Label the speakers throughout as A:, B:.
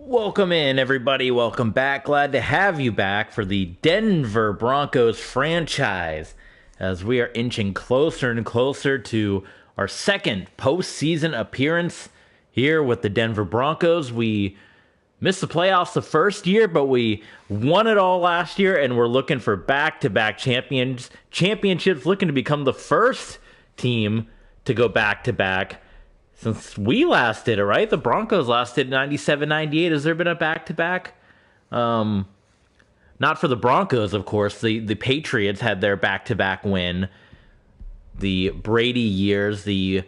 A: Welcome in, everybody. Welcome back. Glad to have you back for the Denver Broncos franchise as we are inching closer and closer to our second postseason appearance here with the Denver Broncos. We missed the playoffs the first year, but we won it all last year, and we're looking for back-to-back championships, looking to become the first team to go back-to-back since we last did it, right? The Broncos last did 97, 98. Has there been a back-to-back? Not for the Broncos, of course. The Patriots had their back-to-back win. The Brady years, the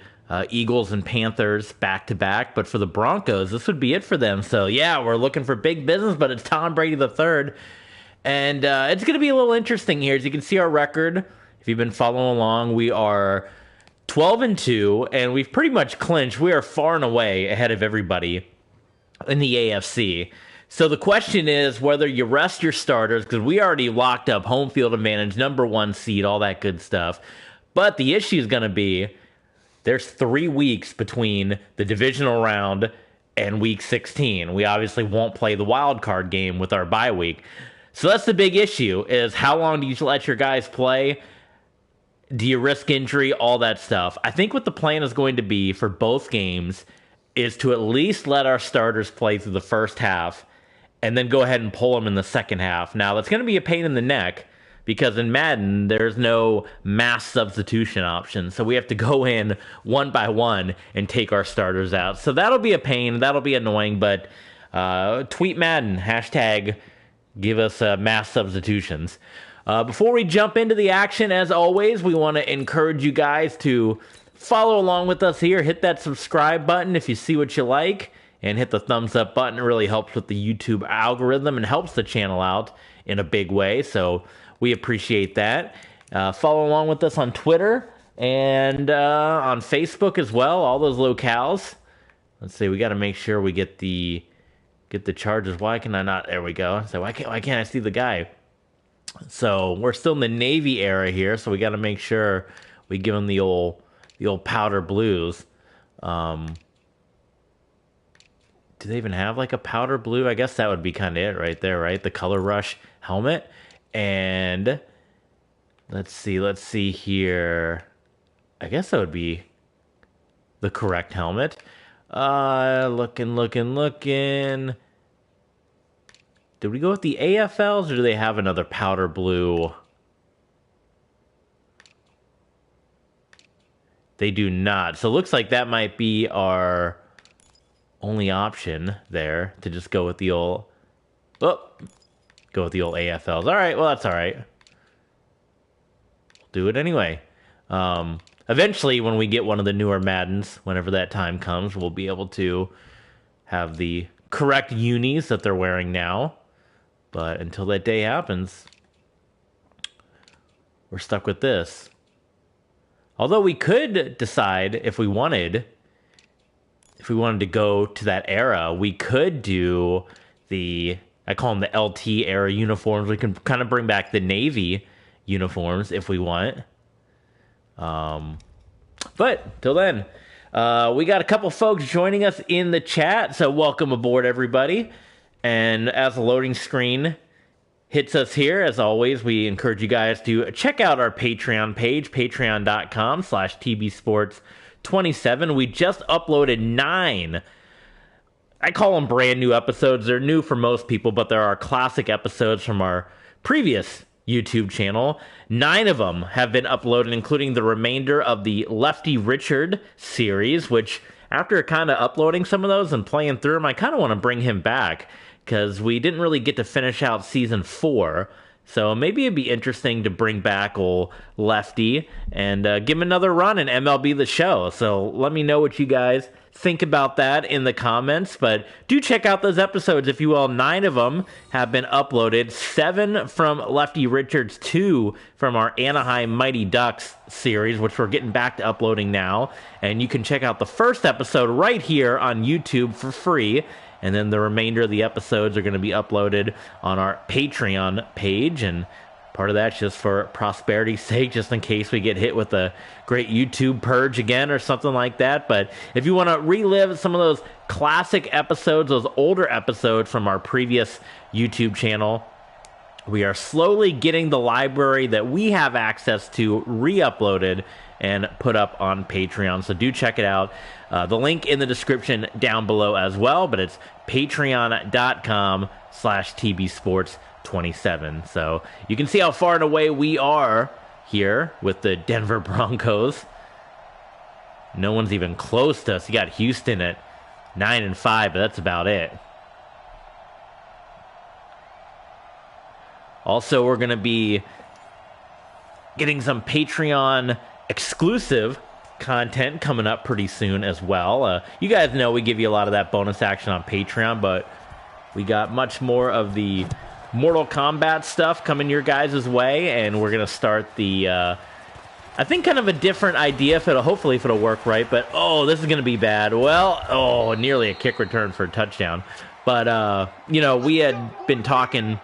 A: Eagles and Panthers back-to-back. But for the Broncos, this would be it for them. So, yeah, we're looking for big business, but it's Tom Brady III. And it's going to be a little interesting here. As you can see our record, if you've been following along, we are 12-2, and we've pretty much clinched. We are far and away ahead of everybody in the AFC. So the question is whether you rest your starters, because we already locked up home field advantage, number one seed, all that good stuff. But the issue is going to be there's 3 weeks between the divisional round and week 16. We obviously won't play the wild card game with our bye week. So that's the big issue, is how long do you let your guys play? Do you risk injury? All that stuff. I think what the plan is going to be for both games is to at least let our starters play through the first half and then go ahead and pull them in the second half. Now, that's going to be a pain in the neck because in Madden, there's no mass substitution option. So we have to go in one by one and take our starters out. So that'll be a pain. That'll be annoying. But tweet Madden, hashtag give us mass substitutions. Before we jump into the action, as always, we want to encourage you guys to follow along with us here. Hit that subscribe button if you see what you like, and hit the thumbs up button. It really helps with the YouTube algorithm and helps the channel out in a big way, so we appreciate that. Follow along with us on Twitter and on Facebook as well, all those locales. Let's see, we got to make sure we get the charges. Why can I not? There we go. So why can't I see the guy? So we're still in the Navy era here, so we got to make sure we give them the old powder blues. Do they even have like a powder blue? I guess that would be kind of it right there, right? The Color Rush helmet. And let's see here. I guess that would be the correct helmet. Looking. Did we go with the AFLs, or do they have another powder blue? They do not. So it looks like that might be our only option there, to just go with the old AFLs. All right, well, that's all right. We'll do it anyway. Eventually, when we get one of the newer Maddens, whenever that time comes, we'll be able to have the correct unis that they're wearing now. But until that day happens, we're stuck with this. Although we could decide if we wanted to go to that era, we could do I call them the LT era uniforms. We can kind of bring back the Navy uniforms if we want. But till then, we got a couple folks joining us in the chat, so welcome aboard, everybody. And as the loading screen hits us here, as always, we encourage you guys to check out our Patreon page, patreon.com/tbsports27. We just uploaded 9. I call them brand new episodes. They're new for most people, but there are classic episodes from our previous YouTube channel. 9 of them have been uploaded, including the remainder of the Lefty Richard series, which after kind of uploading some of those and playing through them, I kind of want to bring him back because we didn't really get to finish out season 4. So maybe it'd be interesting to bring back old Lefty and give him another run in MLB The Show. So let me know what you guys think about that in the comments. But do check out those episodes, if you will. 9 of them have been uploaded. 7 from Lefty Richards, 2 from our Anaheim Mighty Ducks series, which we're getting back to uploading now. And you can check out the first episode right here on YouTube for free. And then the remainder of the episodes are going to be uploaded on our Patreon page. And Part of that's just for prosperity's sake, just in case we get hit with a great YouTube purge again or something like that. But if you want to relive some of those classic episodes, those older episodes from our previous YouTube channel, we are slowly getting the library that we have access to re-uploaded and put up on Patreon. So do check it out. The link in the description down below as well, but it's patreon.com/TBSports27. So you can see how far and away we are here with the Denver Broncos. No one's even close to us. You got Houston at 9-5, but that's about it. Also, we're going to be getting some Patreon exclusive content coming up pretty soon as well. You guys know we give you a lot of that bonus action on Patreon, but we got much more of the Mortal Kombat stuff coming your guys' way, and we're going to start the, I think kind of a different idea, hopefully if it'll work right, but, oh, this is going to be bad. Well, oh, nearly a kick return for a touchdown. But, you know, we had been talking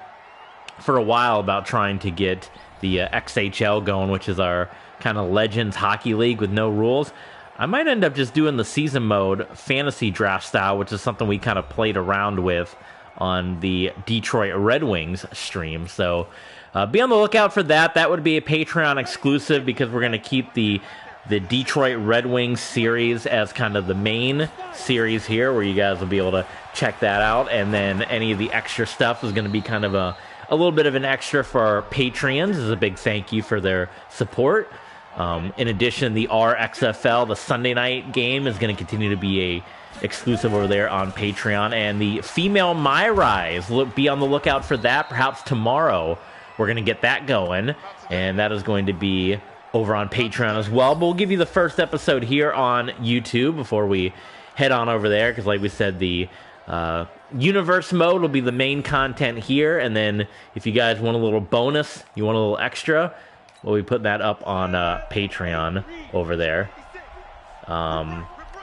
A: for a while about trying to get the XHL going, which is our kind of Legends Hockey League with no rules. I might end up just doing the season mode fantasy draft style, which is something we kind of played around with on the Detroit Red Wings stream. So be on the lookout for that. That would be a Patreon exclusive because we're going to keep the Detroit Red Wings series as kind of the main series here, where you guys will be able to check that out. And then any of the extra stuff is going to be kind of a little bit of an extra for our Patreons as a big thank you for their support. In addition, the RXFL, the Sunday night game, is going to continue to be a exclusive over there on Patreon. And the Female My Rise, be on the lookout for that. Perhaps tomorrow we're going to get that going. And that is going to be over on Patreon as well. But we'll give you the first episode here on YouTube before we head on over there. Because like we said, the Universe mode will be the main content here, and then if you guys want a little bonus, you want a little extra, we'll be putting that up on Patreon over there.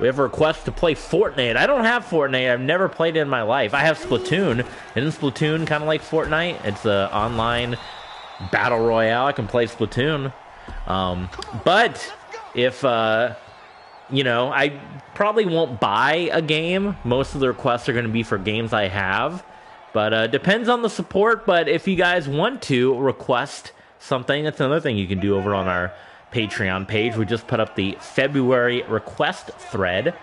A: We have a request to play Fortnite. I don't have Fortnite. I've never played it in my life. I have Splatoon. Isn't Splatoon kind of like Fortnite? It's an online battle royale. I can play Splatoon. But if you know, I probably won't buy a game. Most of the requests are going to be for games I have. But depends on the support. But if you guys want to request something, that's another thing you can do over on our Patreon page. We just put up the February request thread,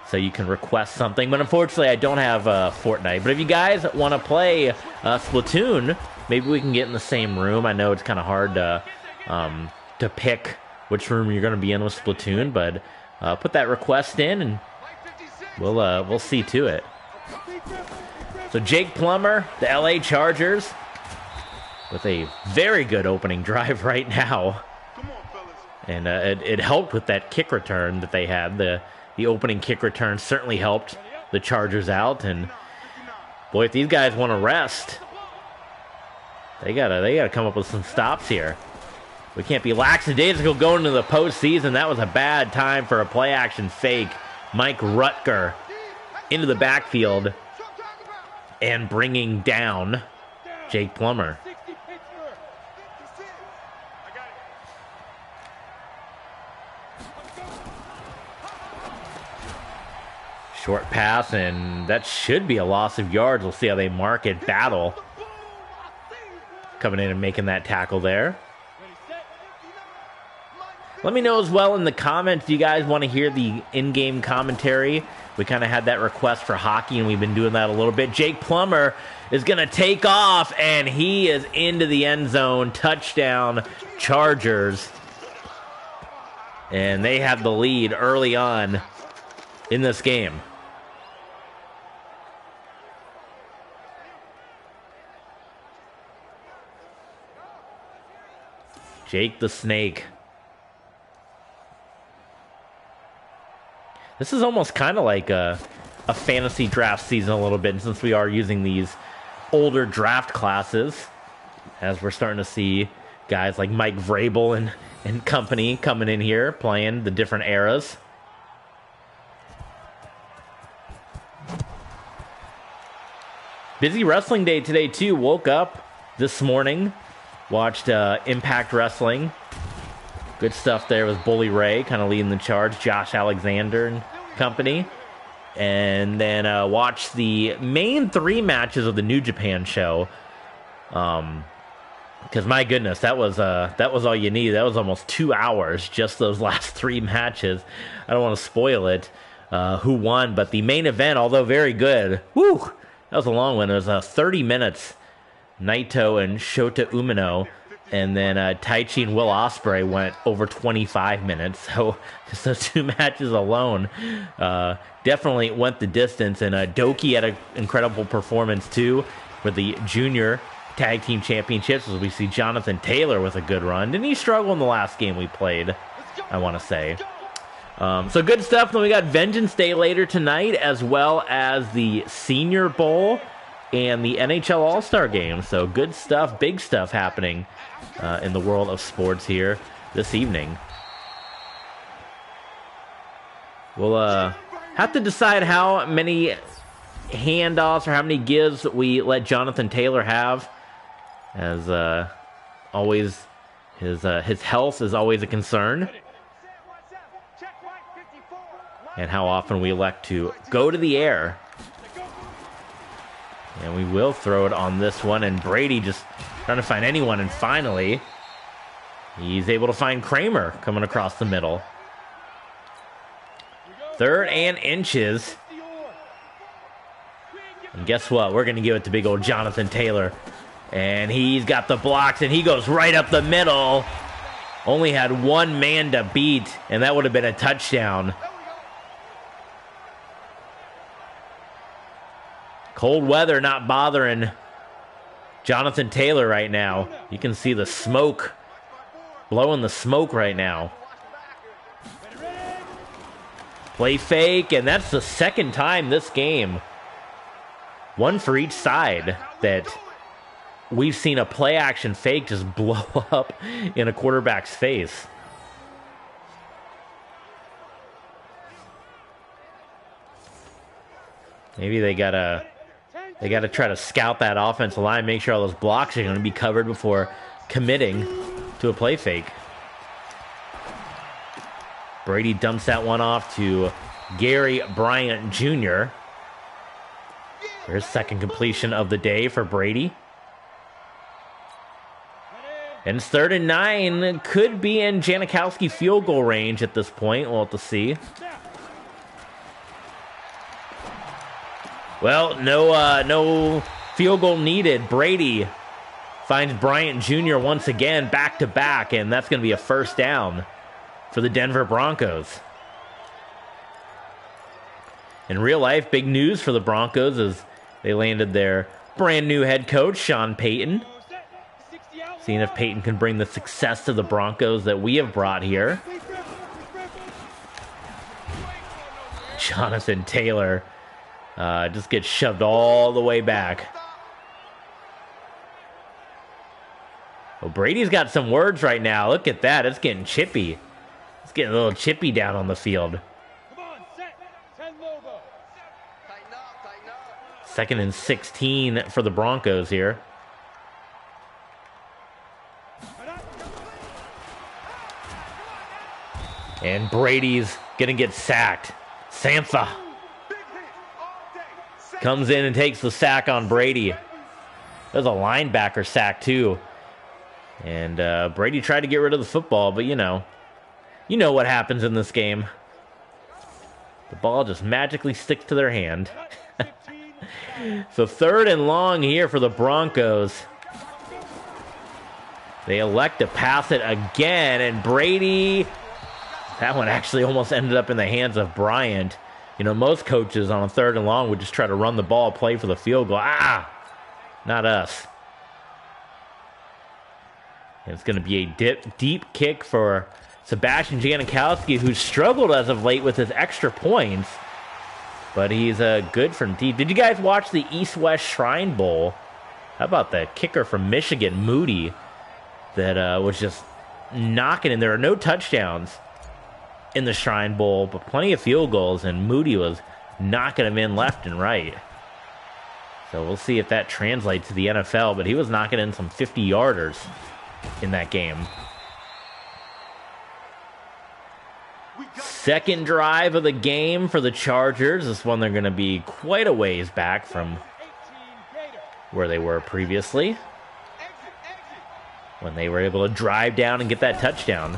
A: so you can request something. But unfortunately, I don't have Fortnite. But if you guys want to play Splatoon, maybe we can get in the same room. I know it's kind of hard to pick which room you're going to be in with Splatoon, but put that request in, and we'll see to it. So Jake Plummer, the LA Chargers, with a very good opening drive right now. And it helped with that kick return that they had. The opening kick return certainly helped the Chargers out. And boy, if these guys want to rest, they gotta come up with some stops here. We can't be lackadaisical going into the postseason. That was a bad time for a play-action fake. Mike Rutger into the backfield and bringing down Jake Plummer. Short pass, and that should be a loss of yards. We'll see how they mark it. Battle coming in and making that tackle there. Let me know as well in the comments, do you guys want to hear the in-game commentary? We kind of had that request for hockey, and we've been doing that a little bit. Jake Plummer is going to take off, and he is into the end zone. Touchdown, Chargers. And they have the lead early on in this game. Jake the Snake. This is almost kind of like a fantasy draft season a little bit, since we are using these older draft classes, as we're starting to see guys like Mike Vrabel and company coming in here playing the different eras. Busy wrestling day today too. Woke up this morning Watched Impact Wrestling. Good stuff there with Bully Ray kind of leading the charge. Josh Alexander and company. And then watched the main 3 matches of the New Japan show. Because my goodness, that was all you need. That was almost 2 hours, just those last 3 matches. I don't want to spoil it, who won, but the main event, although very good, whew, that was a long one. It was 30 minutes. Naito and Shota Umino, and then Taichi and Will Ospreay went over 25 minutes. So just those 2 matches alone definitely went the distance. And Doki had an incredible performance too with the junior tag team championships, as we see Jonathan Taylor with a good run. Didn't he struggle in the last game we played, I want to say. So good stuff. Then we got Vengeance Day later tonight, as well as the Senior Bowl and the NHL All-Star Game. So good stuff, big stuff happening in the world of sports here this evening. We'll have to decide how many handoffs or how many gives we let Jonathan Taylor have. As always, his health is always a concern. And how often we elect to go to the air. And we will throw it on this one. And Brady just trying to find anyone. And finally, he's able to find Kramer coming across the middle. 3rd and inches. And guess what? We're going to give it to big old Jonathan Taylor. And he's got the blocks. And he goes right up the middle. Only had 1 man to beat. And that would have been a touchdown. Cold weather not bothering Jonathan Taylor right now. You can see the smoke, blowing the smoke right now. Play fake, and that's the 2nd time this game, 1 for each side, that we've seen a play action fake just blow up in a quarterback's face. Maybe they gotta try to scout that offensive line, make sure all those blocks are going to be covered before committing to a play fake. Brady dumps that one off to Gary Bryant Jr. for his 2nd completion of the day for Brady. And it's 3rd and 9. Could be in Janikowski field goal range at this point. We'll have to see. Well, no field goal needed. Brady finds Bryant Jr. once again back-to-back, and that's going to be a 1st down for the Denver Broncos. In real life, big news for the Broncos as they landed their brand new head coach, Sean Payton. Seeing if Payton can bring the success to the Broncos that we have brought here. Jonathan Taylor just gets shoved all the way back. Well, Brady's got some words right now. Look at that. It's getting chippy. It's getting a little chippy down on the field. 2nd and 16 for the Broncos here. And Brady's going to get sacked. Sampha comes in and takes the sack on Brady. There's a linebacker sack too. And Brady tried to get rid of the football, but you know what happens in this game. The ball just magically sticks to their hand. So 3rd and long here for the Broncos. They elect to pass it again, and Brady, that one actually almost ended up in the hands of Bryant. You know, most coaches on a 3rd and long would just try to run the ball, play for the field goal. Not us. And it's going to be a deep kick for Sebastian Janikowski, who's struggled as of late with his extra points. But he's good from deep. Did you guys watch the East-West Shrine Bowl? How about the kicker from Michigan, Moody, that was just knocking in? There are no touchdowns in the Shrine Bowl, but plenty of field goals, and Moody was knocking them in left and right. So we'll see if that translates to the NFL, but he was knocking in some 50-yarders in that game. Second drive of the game for the Chargers. This one they're going to be quite a ways back from where they were previously, when they were able to drive down and get that touchdown.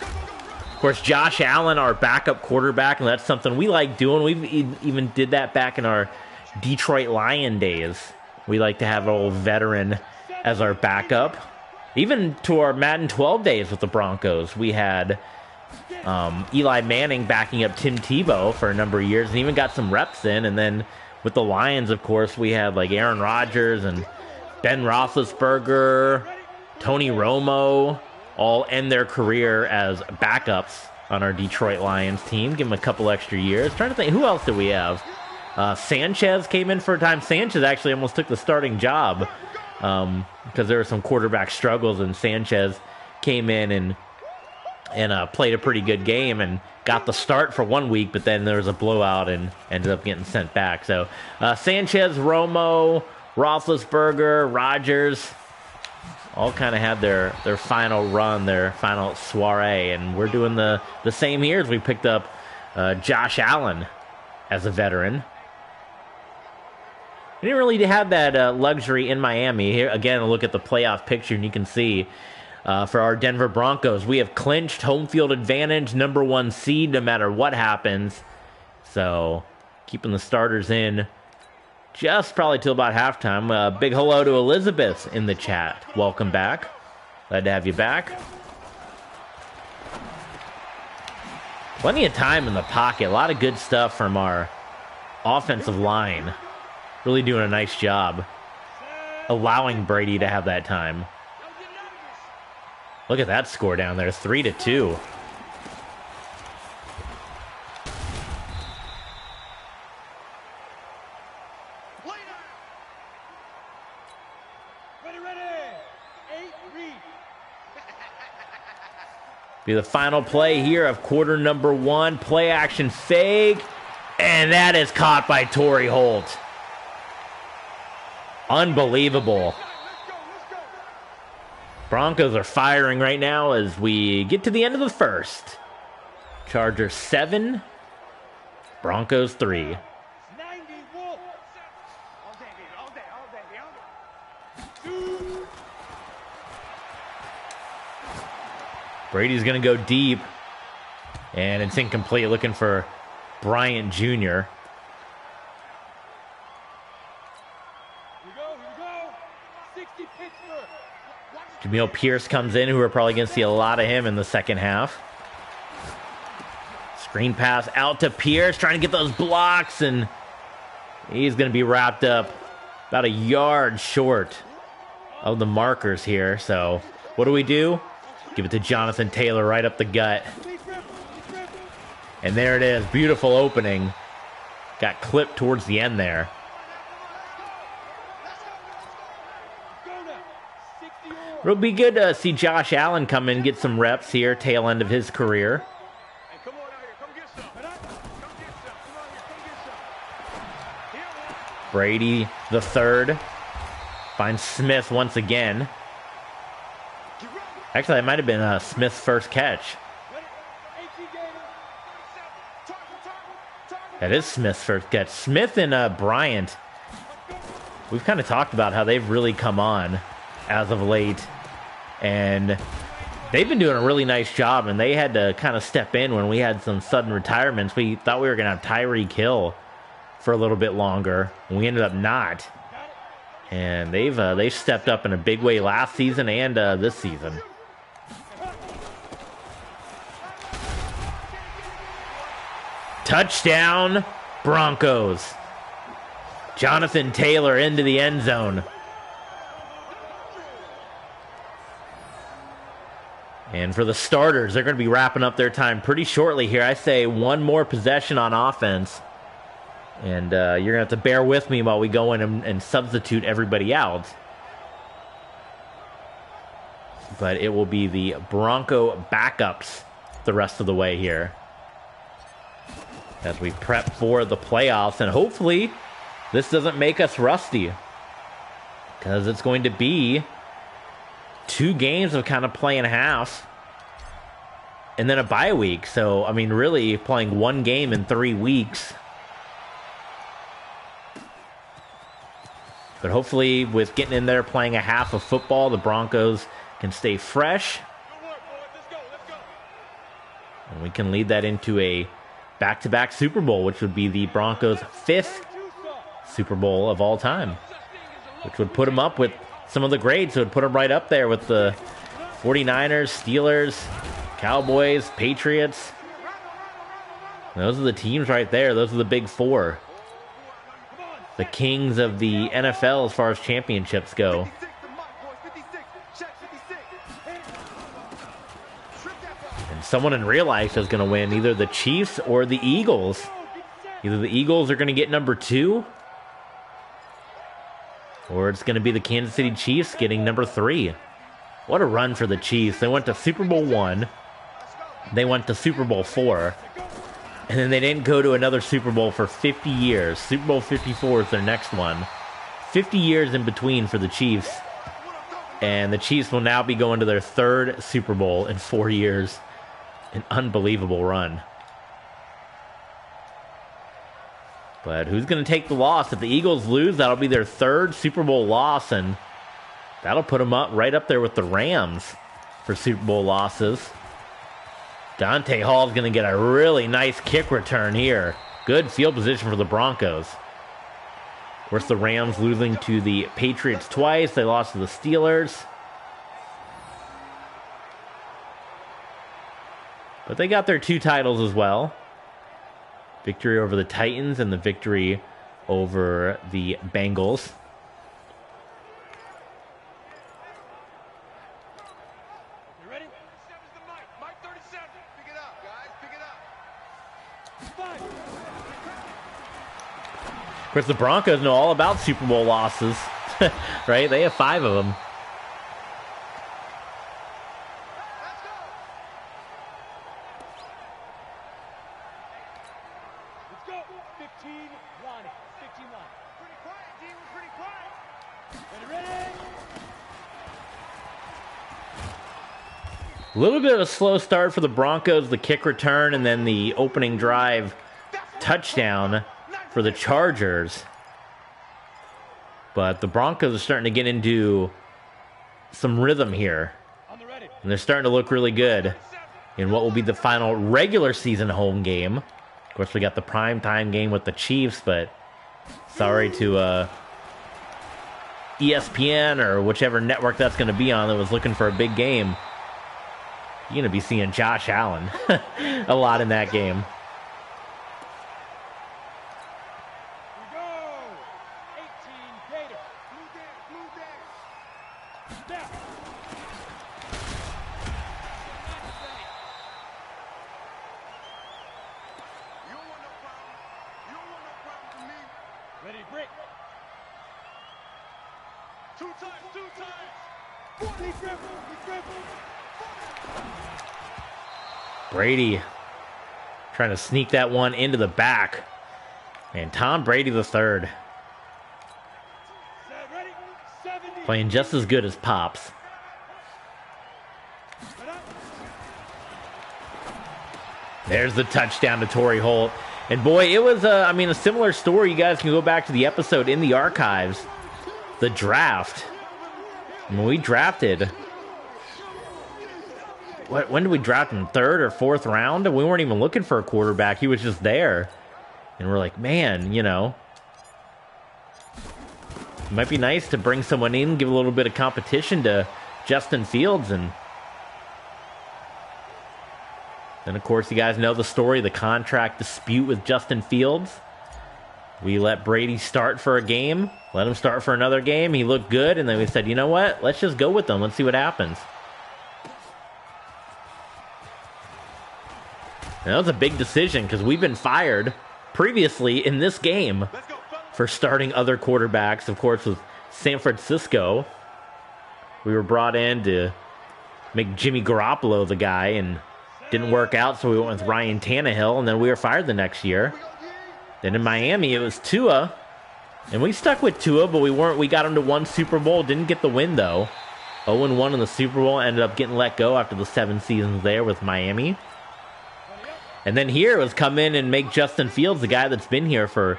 A: Of course, Josh Allen, our backup quarterback, and that's something we like doing. We even did that back in our Detroit Lion days. We like to have an old veteran as our backup. Even to our Madden 12 days with the Broncos, we had Eli Manning backing up Tim Tebow for a number of years and even got some reps in. And then with the Lions, of course, we had like Aaron Rodgers and Ben Roethlisberger, Tony Romo, all end their career as backups on our Detroit Lions team. Give them a couple extra years. Trying to think, who else did we have? Sanchez came in for a time. Sanchez actually almost took the starting job because there were some quarterback struggles, and Sanchez came in and played a pretty good game and got the start for 1 week, but then there was a blowout and ended up getting sent back. So Sanchez, Romo, Roethlisberger, Rodgers, all kind of had their final run, their final soiree, and we're doing the same here as we picked up Josh Allen as a veteran. We didn't really have that luxury in Miami. Here again, look at the playoff picture, and you can see for our Denver Broncos, we have clinched home field advantage, number 1 seed, no matter what happens. So keeping the starters in just probably till about halftime. Big hello to Elizabeth in the chat. Welcome back. Glad to have you back. Plenty of time in the pocket. A lot of good stuff from our offensive line. Really doing a nice job allowing Brady to have that time. Look at that score down there, 3-2. Be the final play here of quarter number 1. Play action fake. And that is caught by Torrey Holt. Unbelievable. Broncos are firing right now as we get to the end of the first. Chargers 7, Broncos 3. Brady's going to go deep, and it's incomplete, looking for Bryant Jr. Jamil Pierce comes in, who we're probably going to see a lot of him in the second half. Screen pass out to Pierce, trying to get those blocks, and he's going to be wrapped up about a yard short of the markers here. So what do? Give it to Jonathan Taylor right up the gut. And there it is. Beautiful opening. Got clipped towards the end there. It'll be good to see Josh Allen come in and get some reps here, tail end of his career. Brady, the third, finds Smith once again. Actually, that might have been Smith's first catch. That is Smith's first catch. Smith and Bryant, we've kind of talked about how they've really come on as of late. And they've been doing a really nice job, and they had to kind of step in when we had some sudden retirements. We thought we were going to have Tyreek Hill for a little bit longer, and we ended up not. And they've stepped up in a big way last season and this season. Touchdown, Broncos. Jonathan Taylor into the end zone. And for the starters, they're going to be wrapping up their time pretty shortly here. I say one more possession on offense. And you're going to have to bear with me while we go in and substitute everybody out. But it will be the Bronco backups the rest of the way here, as we prep for the playoffs. And hopefully this doesn't make us rusty, because it's going to be 2 games of kind of playing half. And then a bye week. So, I mean, really playing 1 game in 3 weeks. But hopefully with getting in there playing a half of football, the Broncos can stay fresh. And we can lead that into a back-to-back Super Bowl, which would be the Broncos' 5th Super Bowl of all time. Which would put them up with some of the greats. It would put them right up there with the 49ers, Steelers, Cowboys, Patriots. Those are the teams right there. Those are the big 4. The kings of the NFL as far as championships go. And someone in real life is going to win, either the Chiefs or the Eagles. Either the Eagles are going to get number 2, or it's going to be the Kansas City Chiefs getting number 3. What a run for the Chiefs. They went to Super Bowl 1. They went to Super Bowl 4. And then they didn't go to another Super Bowl for 50 years. Super Bowl 54 is their next one. 50 years in between for the Chiefs. And the Chiefs will now be going to their 3rd Super Bowl in 4 years. An unbelievable run. But who's going to take the loss? If the Eagles lose, that'll be their 3rd Super Bowl loss. And that'll put them up right up there with the Rams for Super Bowl losses. Dante Hall's going to get a really nice kick return here. Good field position for the Broncos. Of course, the Rams losing to the Patriots twice. They lost to the Steelers. But they got their 2 titles as well. Victory over the Titans and the victory over the Bengals. Of course, the Broncos know all about Super Bowl losses, right? They have 5 of them.
B: Let's go. 15 line. 15 line. Pretty quiet, team. Pretty quiet. Ready?
A: A little bit of a slow start for the Broncos, the kick return, and then the opening drive touchdown for the Chargers. But the Broncos are starting to get into some rhythm here. And they're starting to look really good in what will be the final regular season home game. Of course, we got the primetime game with the Chiefs, but sorry to ESPN or whichever network that's going to be on that was looking for a big game. You're going to be seeing Josh Allen a lot in that game.
B: Ready, break. 2 times. Be careful.
A: Brady trying to sneak that one into the back. And Tom Brady III playing just as good as Pops. There's the touchdown to Torrey Holt. And boy, it was, a similar story. You guys can go back to the episode in the archives. The draft. When we drafted... When did we draft him? 3rd or 4th round? And we weren't even looking for a quarterback. He was just there. And we're like, man, it might be nice to bring someone in, give a little bit of competition to Justin Fields. And then, of course, you guys know the story, the contract dispute with Justin Fields. We let Brady start for a game, let him start for another game. He looked good, and then we said, you know what? Let's just go with them. Let's see what happens. And that was a big decision because we've been fired previously in this game for starting other quarterbacks. Of course, with San Francisco, we were brought in to make Jimmy Garoppolo the guy, and didn't work out, so we went with Ryan Tannehill, and then we were fired the next year. Then in Miami, it was Tua, and we stuck with Tua, but we got him to 1 Super Bowl, didn't get the win, though. 0-1 in the Super Bowl, ended up getting let go after the 7 seasons there with Miami. And then here it was come in and make Justin Fields, the guy that's been here for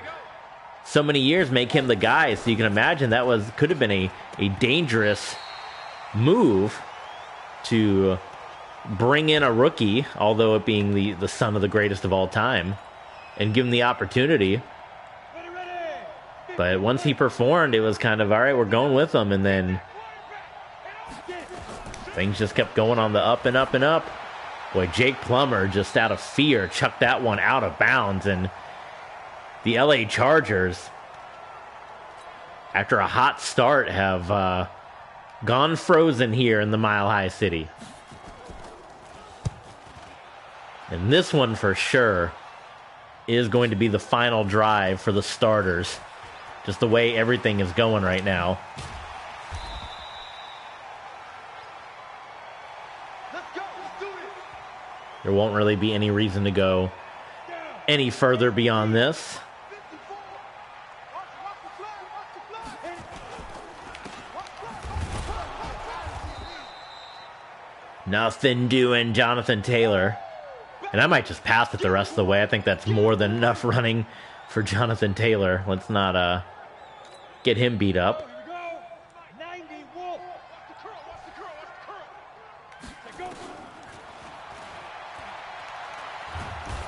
A: so many years, make him the guy. So you can imagine that could have been a dangerous move to bring in a rookie, although it being the son of the greatest of all time, and give him the opportunity. But once he performed, it was kind of, all right, we're going with him. And then things just kept going on the up and up and up. Boy, Jake Plummer, just out of fear, chucked that one out of bounds. And the LA Chargers, after a hot start, have gone frozen here in the Mile High City. And this one for sure is going to be the final drive for the starters. Just the way everything is going right now. There won't really be any reason to go any further beyond this. Nothing doing, Jonathan Taylor. And I might just pass it the rest of the way. I think that's more than enough running for Jonathan Taylor. Let's not get him beat up.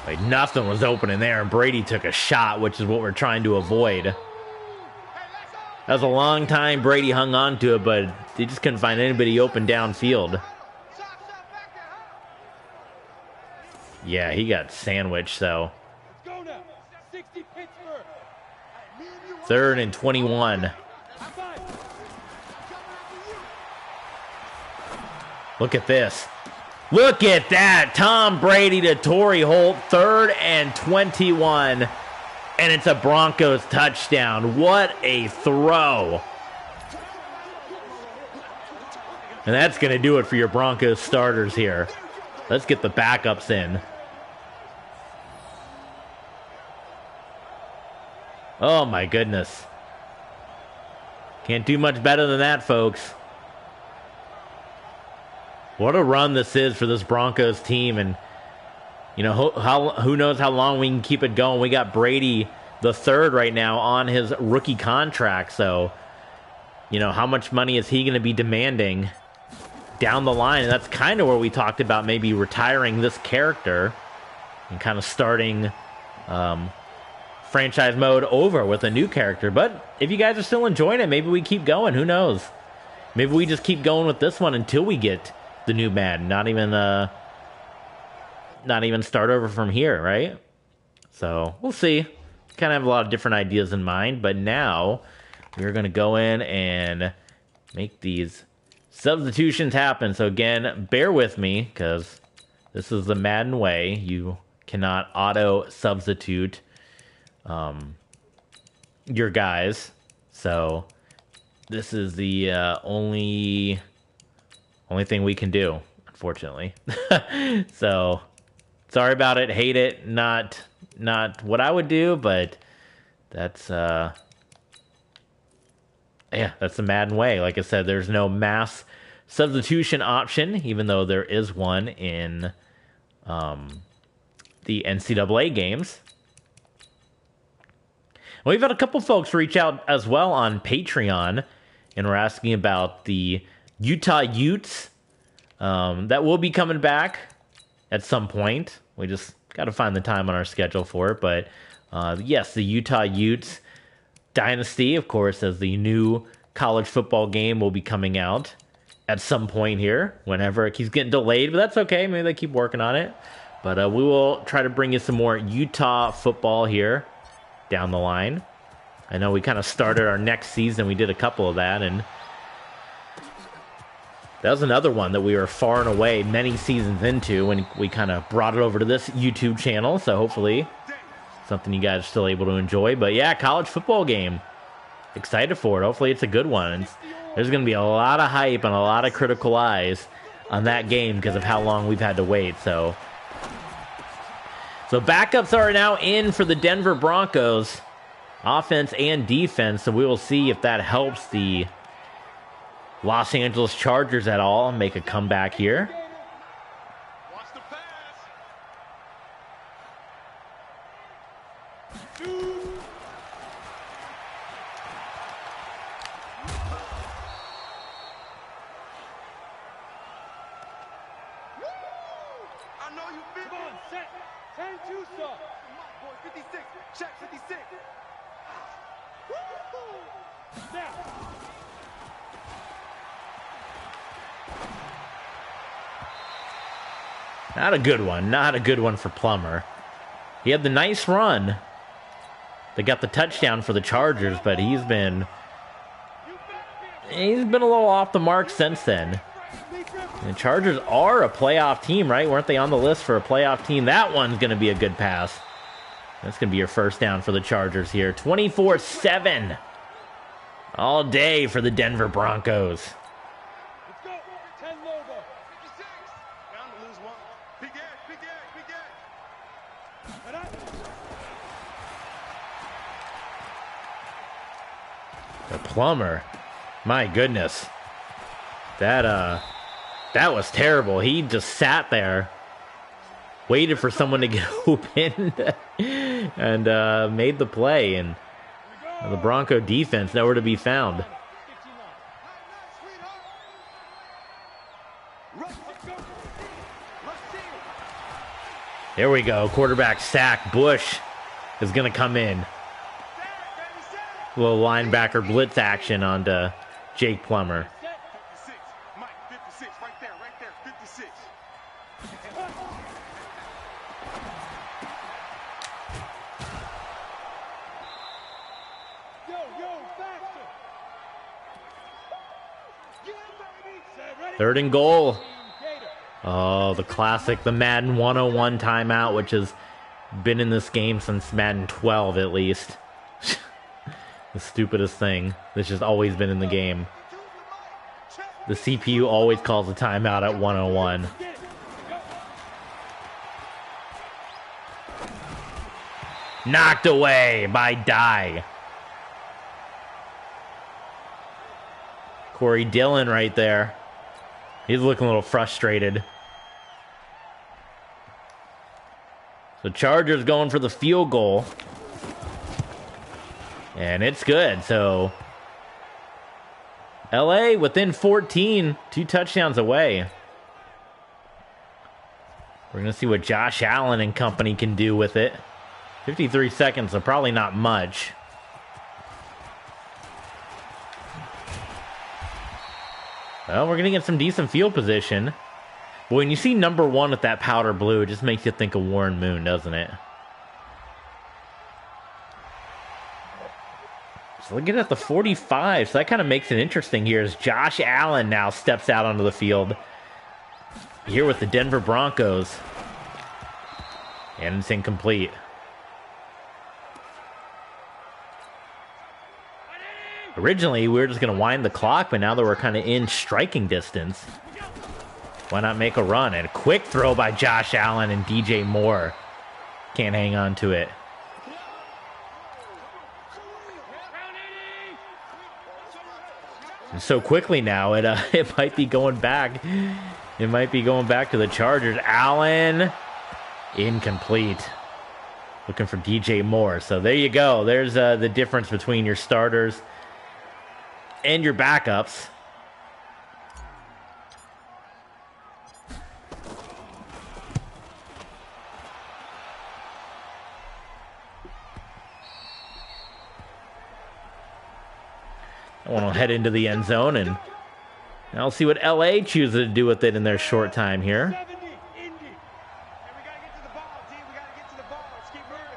A: Like nothing was open in there, and Brady took a shot, which is what we're trying to avoid. That was a long time Brady hung on to it, but they just couldn't find anybody open downfield. Yeah, he got sandwiched, so. 3rd and 21. Look at this. Look at that. Tom Brady to Torrey Holt. 3rd and 21. And it's a Broncos touchdown. What a throw. And that's going to do it for your Broncos starters here. Let's get the backups in. Oh my goodness. Can't do much better than that, folks. What a run this is for this Broncos team. And, you know, who knows how long we can keep it going. We got Brady the third right now on his rookie contract. So, you know, how much money is he going to be demanding down the line? And that's kind of where we talked about maybe retiring this character and kind of starting franchise mode over with a new character. But if you guys are still enjoying it, maybe we keep going. Who knows? Maybe we just keep going with this one until we get the new Madden. Not even start over from here, right? So we'll see. Kind of have a lot of different ideas in mind, but now we're going to go in and make these substitutions happen. So again, bear with me because this is the Madden way. You cannot auto substitute your guys. So this is the only thing we can do, unfortunately. So sorry about it. Hate it. Not what I would do, but that's that's the Madden way. Like I said, there's no mass substitution option, even though there is one in the NCAA games. We've had a couple folks reach out as well on Patreon, and we're asking about the Utah Utes. That will be coming back at some point. We just got to find the time on our schedule for it. But yes, the Utah Utes Dynasty, of course, as the new college football game will be coming out at some point here, whenever it keeps getting delayed. But that's okay. Maybe they keep working on it. But we will try to bring you some more Utah football here down the line. I know we kind of started our next season. We did a couple of that, and that was another one that we were far and away many seasons into when we kind of brought it over to this YouTube channel. So hopefully something you guys are still able to enjoy. But yeah, college football game. Excited for it. Hopefully it's a good one. There's going to be a lot of hype and a lot of critical eyes on that game because of how long we've had to wait. So backups are now in for the Denver Broncos, offense and defense. So we will see if that helps the Los Angeles Chargers at all make a comeback here.
B: Watch the pass. I know you feel
C: Come on, set. 10-2 stop.
B: boy, 56. Check 56.
C: Now.
A: Not a good one. Not a good one for Plummer. He had the nice run. They got the touchdown for the Chargers, but he's been a little off the mark since then. And the Chargers are a playoff team, right? Weren't they on the list for a playoff team? That one's going to be a good pass. That's going to be your first down for the Chargers here. 24-7 all day for the Denver Broncos.
C: Let's go. 10 logo.
B: 56. Down to lose one. Big edge, big edge, big edge.
C: Head up.
A: The Plummer, my goodness, that was terrible. He just sat there, waited for someone to get open, and made the play. And the Bronco defense nowhere to be found.
C: 59.
A: There we go. Quarterback sack. Bush is going to come in. Little linebacker blitz action onto Jake Plummer.
B: 56. Mike, 56. Right there, 56.
C: Yo, faster. Yeah, baby. Set, ready.
A: 3rd and goal.
C: Gator.
A: Oh, the classic, the Madden 101 timeout, which has been in this game since Madden 12 at least. The stupidest thing that's just always been in the game. The CPU always calls a timeout at 101.
C: Get it. Go.
A: Knocked away by Dye. Corey Dillon right there. He's looking a little frustrated. So Chargers going for the field goal. And it's good. So LA within 14, 2 touchdowns away. We're going to see what Josh Allen and company can do with it. 53 seconds, so probably not much. Well, we're going to get some decent field position. But when you see number 1 with that powder blue, it just makes you think of Warren Moon, doesn't it? So looking at the 45, so that kind of makes it interesting here as Josh Allen now steps out onto the field here with the Denver Broncos. And it's incomplete. Originally, we were just going to wind the clock, but now that we're kind of in striking distance, why not make a run? And a quick throw by Josh Allen, and DJ Moore can't hang on to it. And so quickly now, it might be going back. It might be going back to the Chargers. Allen, incomplete. Looking for DJ Moore. So there you go. There's the difference between your starters and your backups. I want to head into the end zone, and I'll see what LA chooses to do with it in their short time here.
C: 70. Indy.
B: And we gotta get to the ball, team. We gotta get to the ball. Let's keep moving.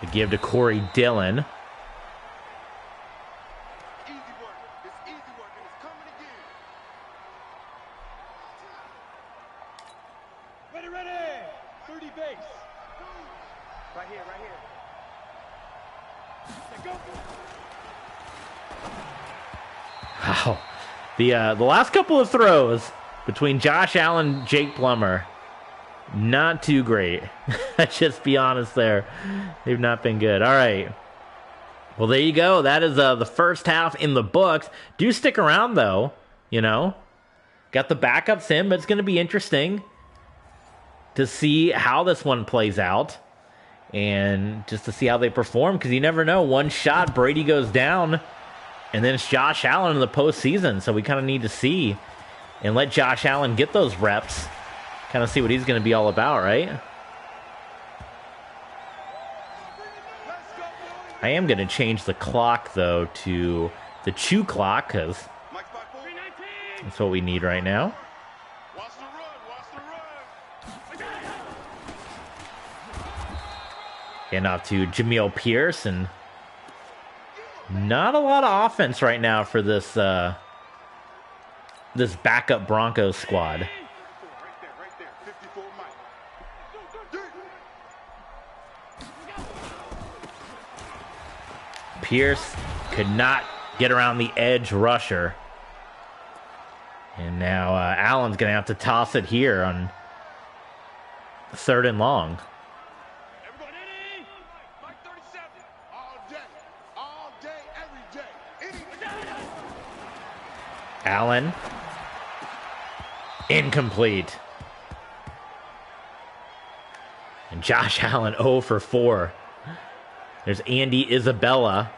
A: To give to Corey Dillon.
B: Easy work. It's easy work, and it's coming again.
C: Ready. 30 base.
B: Right here, right here.
C: Let go.
A: Wow. The last couple of throws between Josh Allen and Jake Plummer, not too great. Let's just be honest there. They've not been good. All right. Well, there you go. That is the first half in the books. Do stick around, though. You know, got the backups in, but it's going to be interesting to see how this one plays out and just to see how they perform, because you never know. One shot, Brady goes down, and then it's Josh Allen in the postseason. So we kind of need to see and let Josh Allen get those reps, kind of see what he's going to be all about, right? I am going to change the clock, though, to the chew clock, because that's what we need right now. Getting off to Jamil Pierce, and not a lot of offense right now for this this backup Broncos squad. Pierce could not get around the edge rusher. And now Allen's going to have to toss it here on 3rd and long. Allen. Incomplete. And Josh Allen 0 for 4. There's Andy Isabella,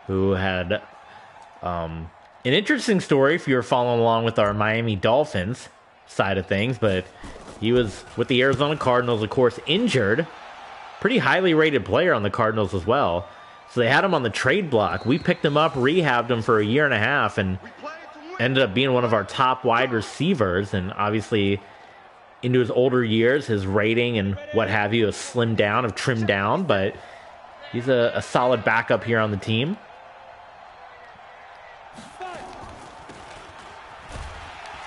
A: who had an interesting story if you were following along with our Miami Dolphins side of things, but he was with the Arizona Cardinals, of course, injured. Pretty highly rated player on the Cardinals as well. So they had him on the trade block. We picked him up, rehabbed him for a year and a half, and ended up being one of our top wide receivers. And obviously, into his older years, his rating and what have you has slimmed down, have trimmed down, but he's a solid backup here on the team.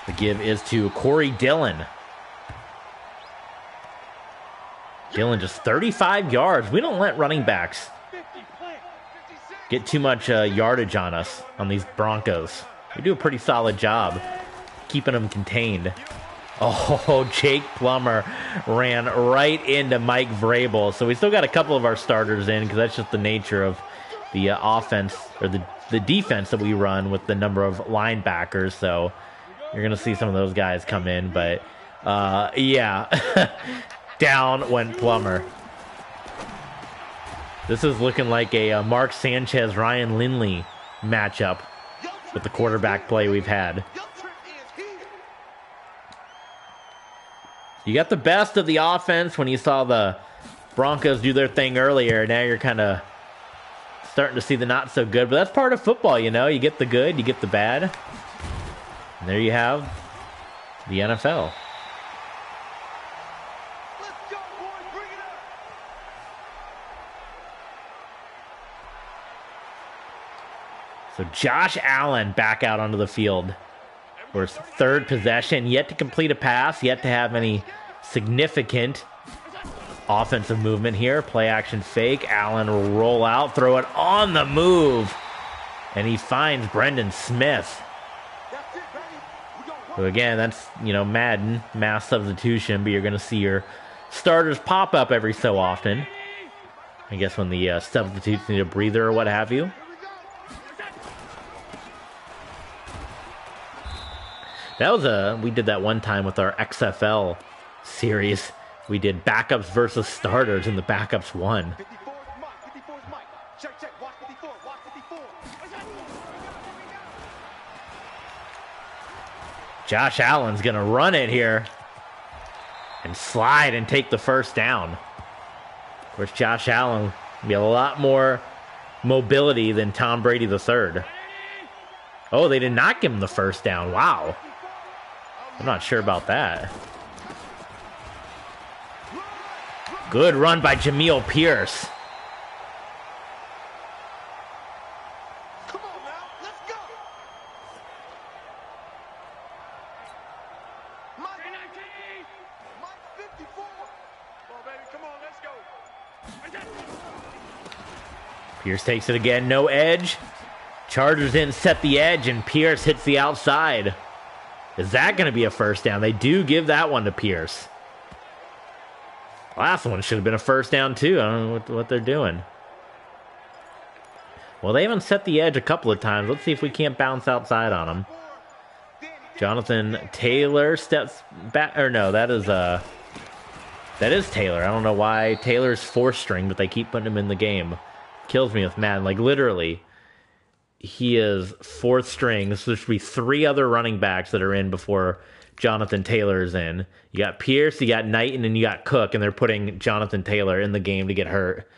A: The give is to Corey Dillon. Dillon just 35 yards. We don't let running backs get too much yardage on us, on these Broncos. We do a pretty solid job keeping them contained. Oh, Jake Plummer ran right into Mike Vrabel. So we still got a couple of our starters in, because that's just the nature of the offense, or the defense that we run with the number of linebackers. So you're going to see some of those guys come in. But, yeah, down went Plummer. This is looking like a Mark Sanchez, Ryan Lindley matchup with the quarterback play we've had. You got the best of the offense when you saw the Broncos do their thing earlier. Now you're kind of starting to see the not so good. But that's part of football, you know. You get the good, you get the bad. And there you have the NFL. So Josh Allen back out onto the field for his 3rd possession. Yet to complete a pass. Yet to have any significant offensive movement here. Play action fake. Allen will roll out. Throw it on the move. And he finds Brendan Smith. So again, that's, you know, Madden. Mass substitution. But you're going to see your starters pop up every so often. I guess when the substitutes need a breather or what have you. That was we did that one time with our XFL series. We did backups versus starters, and the backups won. Josh Allen's going to run it here and slide and take the first down. Of course, Josh Allen will be a lot more mobility than Tom Brady III. Oh, they did not give him the first down. Wow. I'm not sure about that. Good run by Jamil Pierce.
C: Come on now, let's go. Mike 54. Come on, baby, come on, let's go.
A: Pierce takes it again, no edge. Chargers in, set the edge, and Pierce hits the outside. Is that going to be a first down? They do give that one to Pierce. Last one should have been a first down too. I don't know what they're doing. Well, they haven't set the edge a couple of times. Let's see if we can't bounce outside on them. Jonathan Taylor steps back. Or no, that is Taylor. I don't know why Taylor's fourth string, but they keep putting him in the game. Kills me with Madden. Like, literally, he is fourth string. So there should be 3 other running backs that are in before Jonathan Taylor is in. You got Pierce, you got Knighton, and you got Cook, and they're putting Jonathan Taylor in the game to get hurt.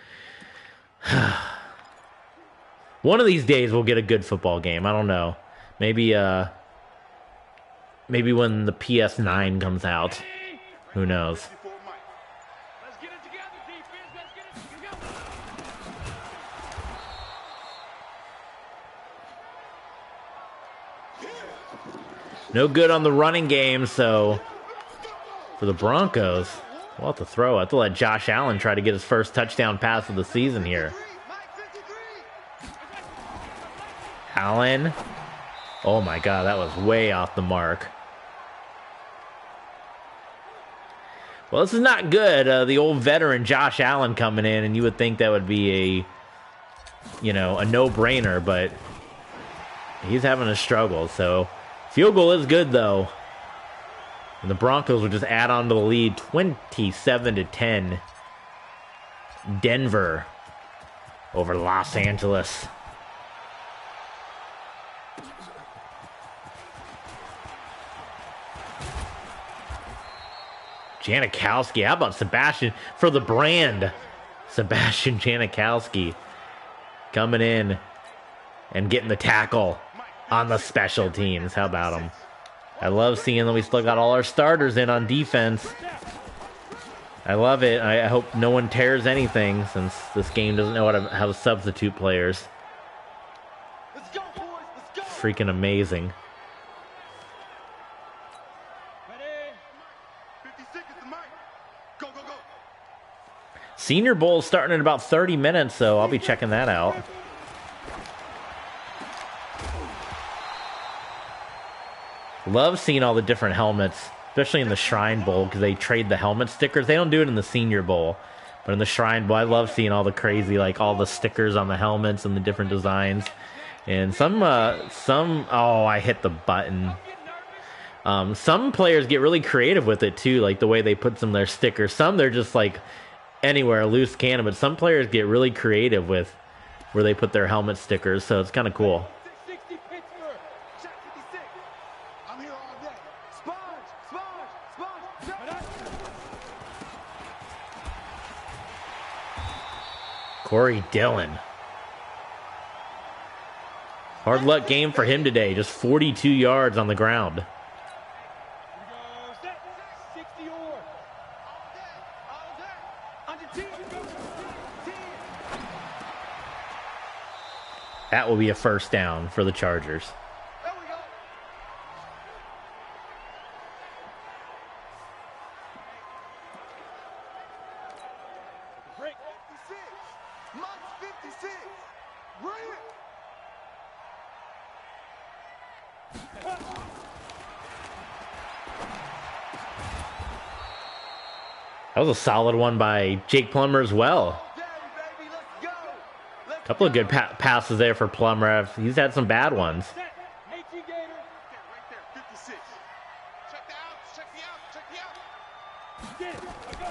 A: One of these days we'll get a good football game. I don't know. Maybe when the PS9 comes out. Who knows?
B: Let's get it together, defense. Let's get it together.
A: No good on the running game, so for the Broncos, we'll have to throw. I have to let Josh Allen try to get his first touchdown pass of the season here. Allen. Oh my God, that was way off the mark. Well, this is not good. The old veteran Josh Allen coming in, and you would think that would be a no-brainer, but he's having a struggle. So field goal is good, though. And the Broncos will just add on to the lead, 27-10. Denver over Los Angeles. Janikowski, how about Sebastian for the brand? Sebastian Janikowski coming in and getting the tackle on the special teams. How about him? I love seeing that we still got all our starters in on defense. I love it. I hope no one tears anything since this game doesn't know how to substitute players.
B: Let's go, boys. Let's go.
A: Freaking amazing.
B: Ready?
C: 56 is the mic. Go, go, go.
A: Senior Bowl is starting in about 30 minutes, so I'll be checking that out. Love seeing all the different helmets, especially in the Shrine Bowl, because they trade the helmet stickers. They don't do it in the Senior Bowl, but in the Shrine Bowl, I love seeing all the crazy, like all the stickers on the helmets and the different designs. And some, oh, I hit the button. Some players get really creative with it too, like the way they put some of their stickers. Some they're just like anywhere, a loose cannon, but some players get really creative with where they put their helmet stickers, so it's kind of cool.
B: 60 Pittsburgh.
C: Shot 56. I'm here all day. Sponge, sponge, sponge.
A: Corey Dillon. Hard luck game for him today, just 42 yards on the ground.
B: Here we go. Set. 60 or.
C: All day.
B: On the team. 10.
A: That will be a first down for the Chargers.
C: There we go.
B: Break.
C: 56. Mike's 56. Bring it.
A: That was a solid one by Jake Plummer as well.
C: Daddy, baby, let's go. Let's
A: Couple of good passes there for Plummer. He's had some bad ones.
B: Set. 18 Gator.
C: right there. 56. Check the out. Check the out. Check the out.
B: Get it. Let's go.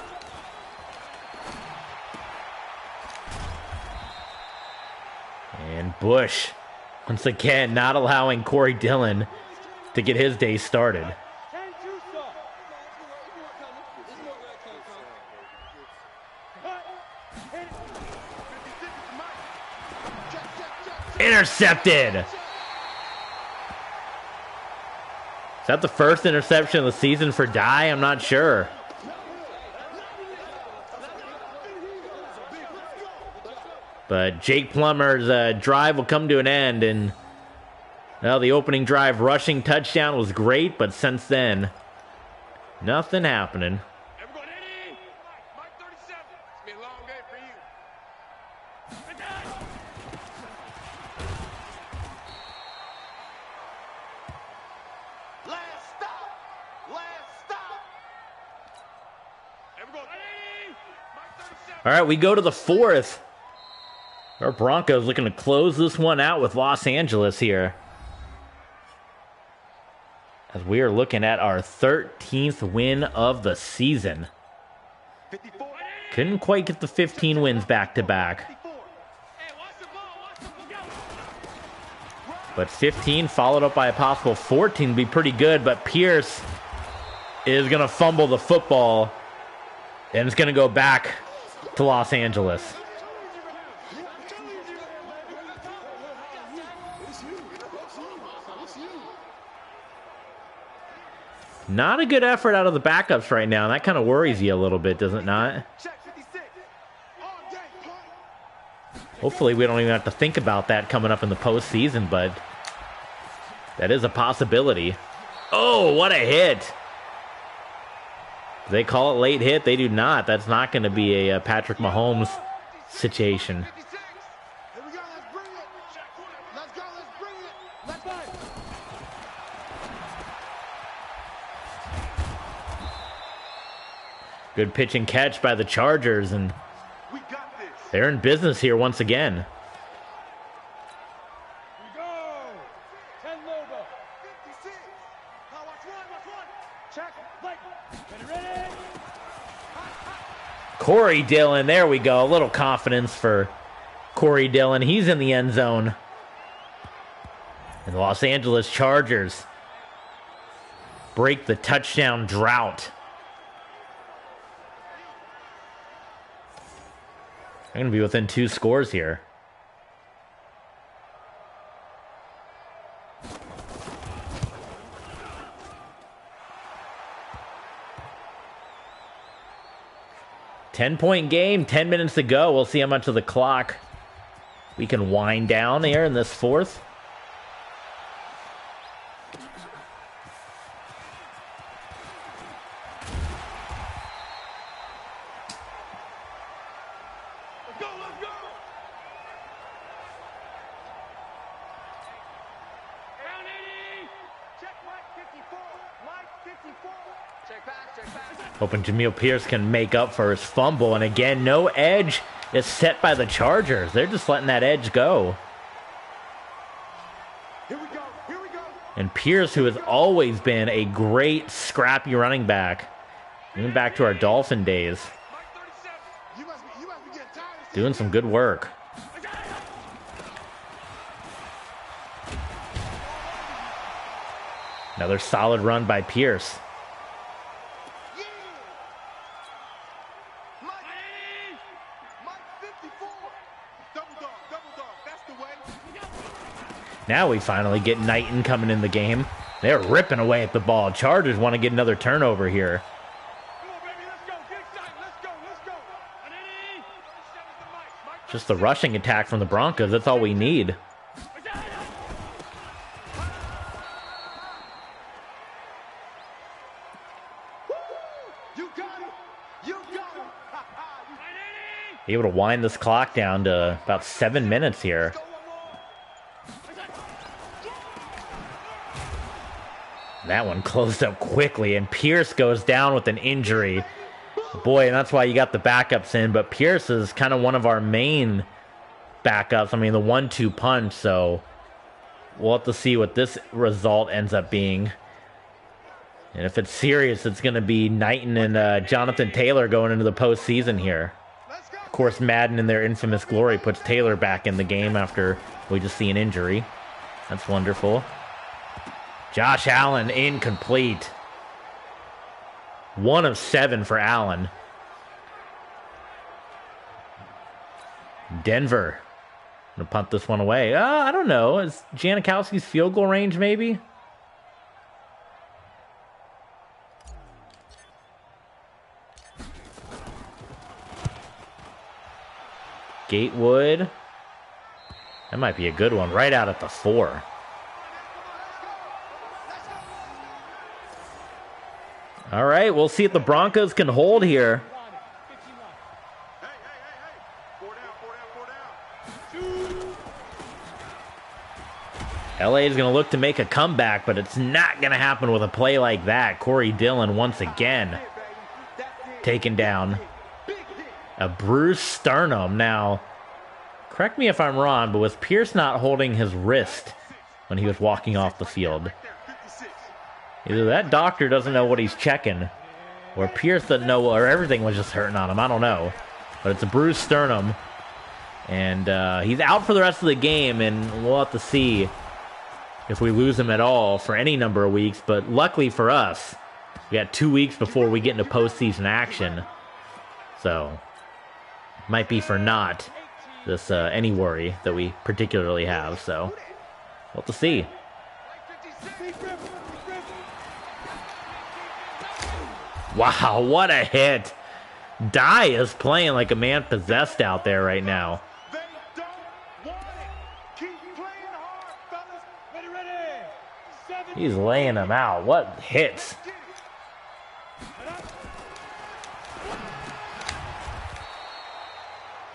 A: And Bush, once again, not allowing Corey Dillon to get his day started.
B: 10 Tucson. Cut. Hit it.
C: 56 is the mic. Check.
A: Intercepted. Is that the first interception of the season for Dye? I'm not sure. But Jake Plummer's drive will come to an end, and well, the opening drive rushing touchdown was great, but since then, nothing happening.
C: Everyone ready? Mike 37. It's been a long day for you. Last stop. Last stop. Everyone ready? Mike 37.
A: All right, we go to the fourth. Our Broncos looking to close this one out with Los Angeles here, as we are looking at our 13th win of the season. Couldn't quite get the 15 wins back-to-back. But 15 followed up by a possible 14 would be pretty good, but Pierce is going to fumble the football, and it's going to go back to Los Angeles. Not a good effort out of the backups right now, and that kind of worries you a little bit, does it not? Hopefully we don't even have to think about that coming up in the postseason, but that is a possibility. Oh, what a hit! Do they call it late hit? They do not. That's not going to be a Patrick Mahomes situation. Good pitch and catch by the Chargers, and they're in business here once again. Corey Dillon, there we go. A little confidence for Corey Dillon. He's in the end zone. And the Los Angeles Chargers break the touchdown drought. They're going to be within 2 scores here. Ten-point game, 10 minutes to go. We'll see how much of the clock we can wind down here in this fourth. Hoping Jamil Pierce can make up for his fumble. And again, no edge is set by the Chargers. They're just letting that edge go.
C: Here we go.
A: And Pierce, who has always been a great scrappy running back, even back to our Dolphin days, doing some good work. Another solid run by Pierce. Now we finally get Knighton coming in the game. They're ripping away at the ball. Chargers want to get another turnover here. Just the rushing attack from the Broncos. That's all we need. Able to wind this clock down to about 7 minutes here. That one closed up quickly, and Pierce goes down with an injury. Boy, and that's why you got the backups in, but Pierce is kind of one of our main backups. I mean, the 1-2 punch, so we'll have to see what this result ends up being. And if it's serious, it's going to be Knighton and Jonathan Taylor going into the postseason here. Of course, Madden in their infamous glory puts Taylor back in the game after we just see an injury. That's wonderful. Josh Allen incomplete. 1 of 7 for Allen. Denver gonna punt this one away. I don't know. Is Janikowski's field goal range maybe? Gatewood. That might be a good one. Right out at the 4. All right, we'll see if the Broncos can hold here. LA is going to look to make a comeback, but it's not going to happen with a play like that. Corey Dillon once again taken down. A bruised sternum. Now, Correct me if I'm wrong, but was Pierce not holding his wrist when he was walking off the field? Either that doctor doesn't know what he's checking, or Pierce doesn't know, or everything was just hurting on him. I don't know. But it's a bruised sternum. And he's out for the rest of the game, and we'll have to see if we lose him at all for any number of weeks. But luckily for us, we got 2 weeks before we get into postseason action. So, might be for naught this any worry that we particularly have. So, we'll have to see. Wow, what a hit. Dye is playing like a man possessed out there right now.
B: They don't want it. Keep playing hard, fellas. Ready. 7.
A: He's laying them out. What hits?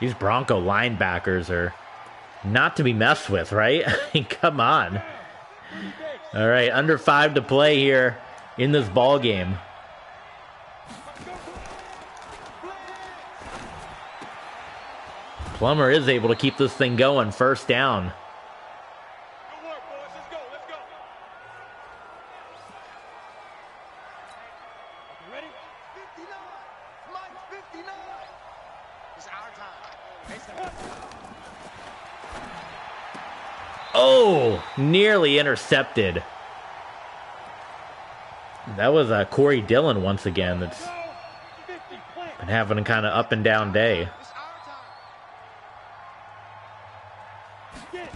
A: These Bronco linebackers are not to be messed with, right? I mean, come on. All right, under 5 to play here in this ball game. Plummer is able to keep this thing going. First down.
C: Good work, boys. Let's go. Let's go.
B: Ready?
C: 59. Mike, 59. It's our time.
A: Oh, nearly intercepted. That was Corey Dillon once again. That's
B: 50. Plant.
A: been having a kind of up and down day.
C: It's our time.
B: Get.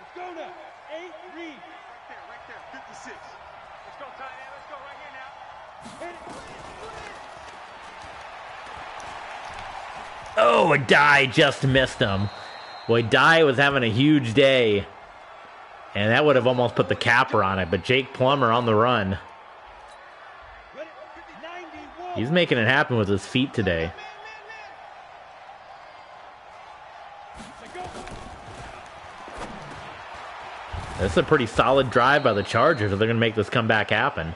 B: Let's go now. 8 read.
C: Right there. 56. Let's go, tight end. Let's go right here now.
B: Hit it.
A: Oh, Dye just missed him. Boy, Dye was having a huge day. And that would have almost put the capper on it. But Jake Plummer on the run.
B: Ready? 91.
A: He's making it happen with his feet today.
B: Let's go.
A: This is a pretty solid drive by the Chargers if they're going to make this comeback happen.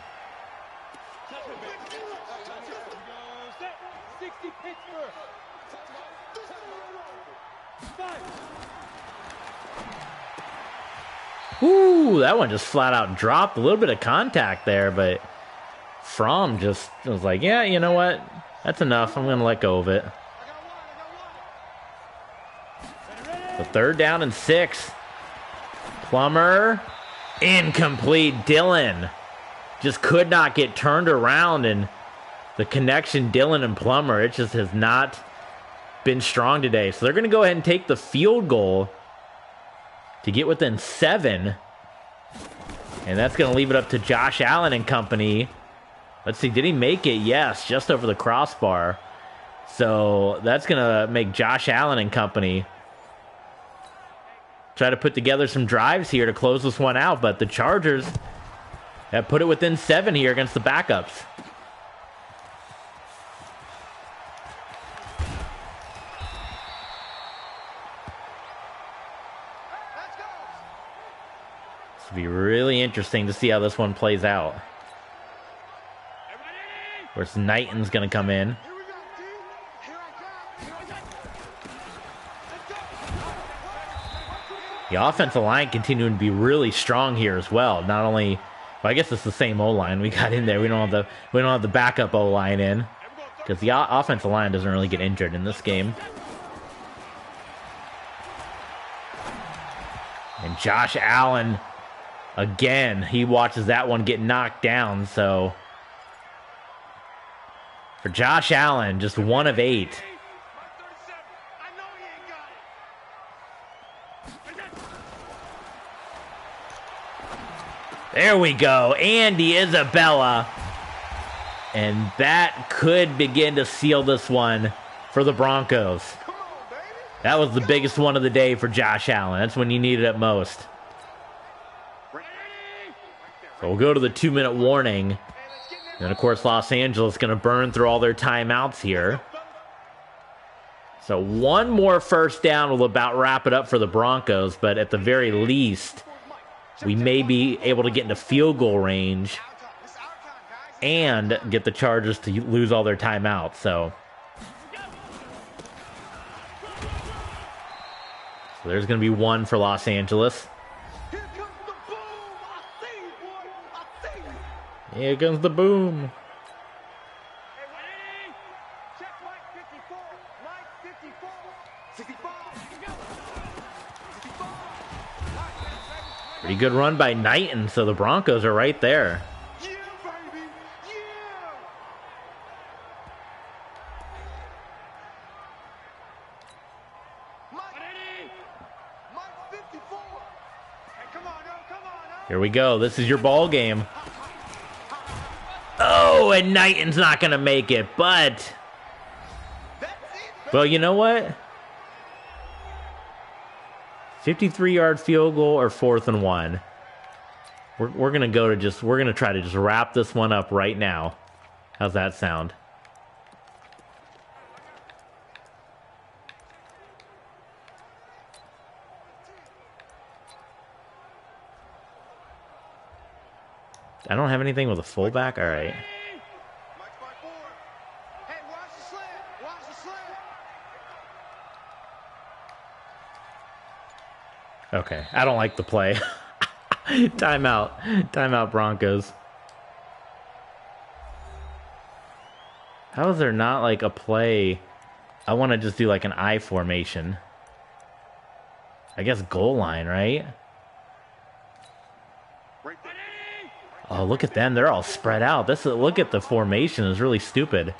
B: Set. 60 Pittsburgh. 5.
A: Woo, that one just flat out dropped. A little bit of contact there, but Fromm just was like, yeah, you know what? That's enough. I'm going to let go of it. So 3rd down and 6. Plummer, incomplete. Dillon just could not get turned around, and the connection Dillon and Plummer, it just has not been strong today. So they're going to go ahead and take the field goal to get within 7. And that's going to leave it up to Josh Allen and company. Let's see, did he make it? Yes, just over the crossbar. So that's going to make Josh Allen and company try to put together some drives here to close this one out. But the Chargers have put it within 7 here against the backups. This will be really interesting to see how this one plays out. Of course, Knighton's going to come in.
C: Here we go, D. Here I come.
A: The offensive line continuing to be really strong here as well. Not only, well, I guess it's the same O-line we got in there. We don't have the backup O-line in because the offensive line doesn't really get injured in this game. And Josh Allen, again, he watches that one get knocked down. So for Josh Allen, just 1 of 8.
C: Mike 37. I know he ain't got it.
A: There we go. Andy Isabella. And that could begin to seal this one for the Broncos.
C: Come on, baby.
A: That was the biggest one of the day for Josh Allen. That's when you needed it most. So we'll go to the 2-minute warning. And, of course, Los Angeles going to burn through all their timeouts here. So one more first down will about wrap it up for the Broncos. But at the very least, we may be able to get into field goal range and get the Chargers to lose all their timeouts. So there's going to be one for Los Angeles.
C: Here comes the boom. I see you, boy. I see you.
A: Here comes the boom.
B: Hey, ready? Check Mike 54. Mike 54.
C: 65. 65.
A: Pretty good run by Knighton, so the Broncos are right there.
C: Yeah, baby. Yeah. Mike 54.
B: Hey, come on, no, come on, no.
A: Here we go. This is your ball game. Oh, and Knighton's not going to make it, but... Well, you know what? 53-yard field goal or 4th and 1. We're going to try to just wrap this one up right now. How's that sound? I don't have anything with a fullback. All right.
C: Mike's by 4. Hey, watch the slant. Watch the slant.
A: Okay. I don't like the play. Timeout. Timeout, Broncos. How is there not like a play? I want to just do like an I formation. I guess goal line, right?
C: Right there.
A: Oh, look at them. They're all spread out. Look at the formation. It's really stupid.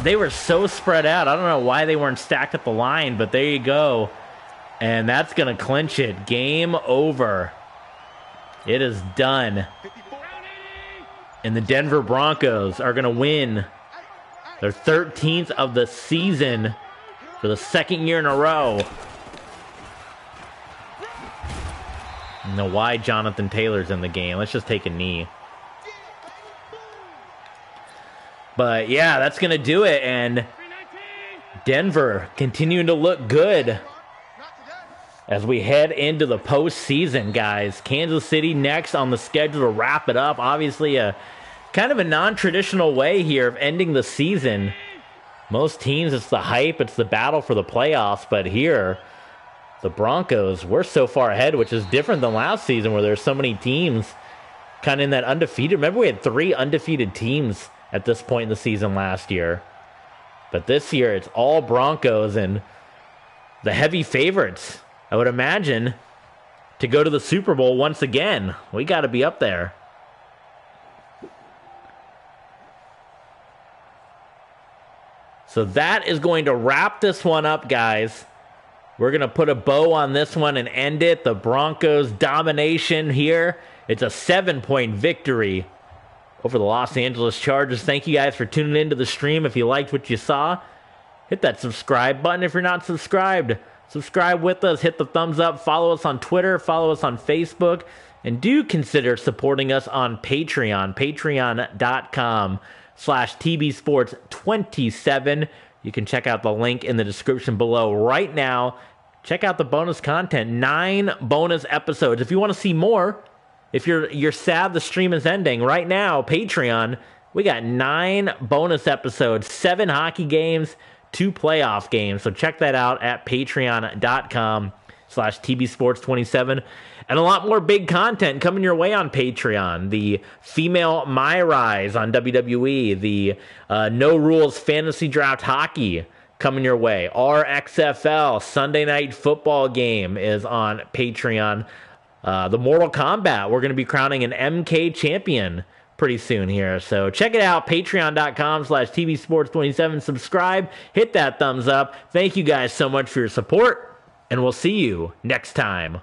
A: They were so spread out. I don't know why they weren't stacked at the line, but there you go. And that's going to clinch it. Game over. It is done.
C: 54.
A: And the Denver Broncos are going to win their 13th of the season for the second year in a row. I don't know why Jonathan Taylor's in the game. Let's just take a knee. But yeah, that's going to do it. And Denver continuing to look good as we head into the postseason, guys. Kansas City next on the schedule to wrap it up. Obviously, a kind of a non-traditional way here of ending the season. Most teams, it's the hype, it's the battle for the playoffs. But here, the Broncos, we're so far ahead, which is different than last season where there's so many teams kind of in that undefeated. Remember, we had 3 undefeated teams at this point in the season last year. But this year, it's all Broncos and the heavy favorites, I would imagine, to go to the Super Bowl once again. We got to be up there. So that is going to wrap this one up, guys. We're going to put a bow on this one and end it. The Broncos' domination here. It's a 7-point victory over the Los Angeles Chargers. Thank you guys for tuning into the stream. If you liked what you saw, hit that subscribe button. If you're not subscribed, subscribe with us. Hit the thumbs up. Follow us on Twitter. Follow us on Facebook. And do consider supporting us on Patreon. Patreon.com/TBSports27. You can check out the link in the description below right now. Check out the bonus content. 9 bonus episodes. If you want to see more, if you're sad the stream is ending, right now, Patreon, we got 9 bonus episodes, 7 hockey games, 2 playoff games. So check that out at patreon.com/TBSports27. And a lot more big content coming your way on Patreon. The female My Rise on WWE. The No Rules Fantasy Draft Hockey coming your way. Our XFL Sunday Night Football game is on Patreon. The Mortal Kombat, we're going to be crowning an MK champion pretty soon here. So check it out, patreon.com/TBSports27. Subscribe, hit that thumbs up. Thank you guys so much for your support, and we'll see you next time.